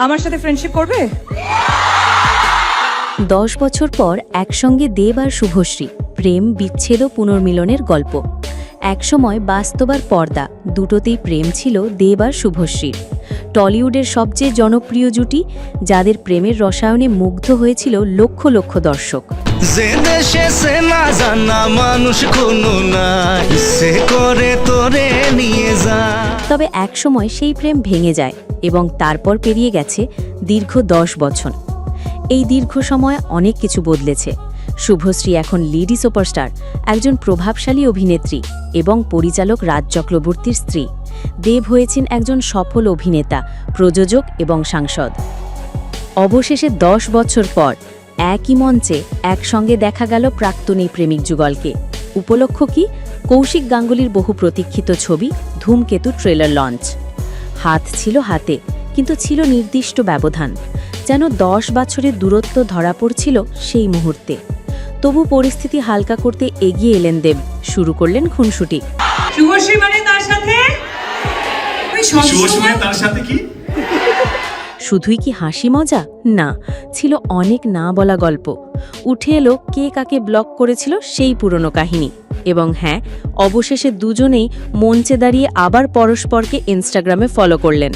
আমার সাথে ফ্রেন্ডশিপ করবে? 10 বছর পর একসঙ্গে দেব আর শুভশ্রী, প্রেম, বিচ্ছেদ ও পুনর্মিলনের গল্প। একসময় বাস্তব আর পর্দা দুটোতেই প্রেম ছিল দেব আর শুভশ্রীর। টলিউডের সবচেয়ে জনপ্রিয় জুটি, যাদের প্রেমের রসায়নে মুগ্ধ হয়েছিল লক্ষ লক্ষ দর্শক। যে দেশে সে না জানা মানুষ কোনো নাই, সে করে তোরে নিয়ে যা। তবে একসময় সেই প্রেম ভেঙে যায় এবং তারপর পেরিয়ে গেছে দীর্ঘ 10 বছর। এই দীর্ঘ সময় অনেক কিছু বদলেছে। শুভশ্রী এখন লিডি সুপারস্টার, একজন প্রভাবশালী অভিনেত্রী এবং পরিচালক রাজ চক্রবর্তীর স্ত্রী। দেব হয়েছেন একজন সফল অভিনেতা, প্রযোজক এবং সাংসদ। অবশেষে 10 বছর পর একই মঞ্চে একসঙ্গে দেখা গেল প্রাক্তন এই প্রেমিক যুগলকে। উপলক্ষ কি? কৌশিক গাঙ্গুলির বহু প্রতীক্ষিত ছবি ধূমকেতু ট্রেলার লঞ্চ। হাত ছিল হাতে, কিন্তু ছিল নির্দিষ্ট ব্যবধান, যেন 10 বছরের দূরত্ব ধরা পড়ছিল সেই মুহূর্তে। তবু পরিস্থিতি হালকা করতে এগিয়ে এলেন দেব, শুরু করলেন খুনসুটি। শুভশ্রী মানে তার সাথে? শুভশ্রী মানে তার সাথে কি? শুধুই কি হাসি মজা? না, ছিল অনেক না বলা গল্প। উঠে এলো কে কাকে ব্লক করেছিল সেই পুরনো কাহিনী। এবং হ্যাঁ, অবশেষে দুজনেই মঞ্চে দাঁড়িয়ে আবার পরস্পরকে ইনস্টাগ্রামে ফলো করলেন।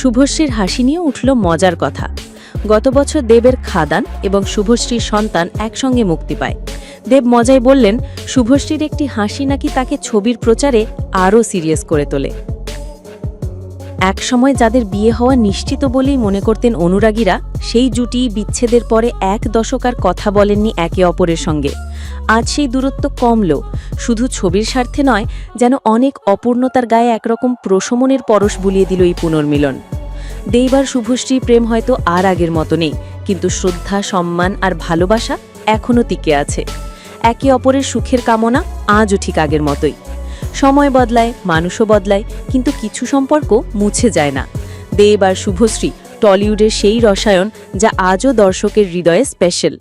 শুভশ্রীর হাসি নিয়ে উঠল মজার কথা। গত বছর দেবের খাদান এবং শুভশ্রীর সন্তান একসঙ্গে মুক্তি পায়। দেব মজায় বললেন, শুভশ্রীর একটি হাসি নাকি তাকে ছবির প্রচারে আরও সিরিয়াস করে তোলে। একসময় যাদের বিয়ে হওয়া নিশ্চিত বলেই মনে করতেন অনুরাগীরা, সেই জুটি বিচ্ছেদের পরে 1 দশক আর কথা বলেননি একে অপরের সঙ্গে। আজ সেই দূরত্ব কমল, শুধু ছবির স্বার্থে নয়, যেন অনেক অপূর্ণতার গায়ে একরকম প্রশমনের পরশ বুলিয়ে দিল এই পুনর্মিলন। দেব আর শুভশ্রী প্রেম হয়তো আর আগের মতো নেই, কিন্তু শ্রদ্ধা, সম্মান আর ভালোবাসা এখনও টিকে আছে। একে অপরের সুখের কামনা আজও ঠিক আগের মতোই। সময় বদলায়, মানুষও বদলায়, কিন্তু কিছু সম্পর্ক মুছে যায় না। দেব আর শুভশ্রী টলিউডের সেই রসায়ন, যা আজও দর্শকের হৃদয়ে স্পেশাল।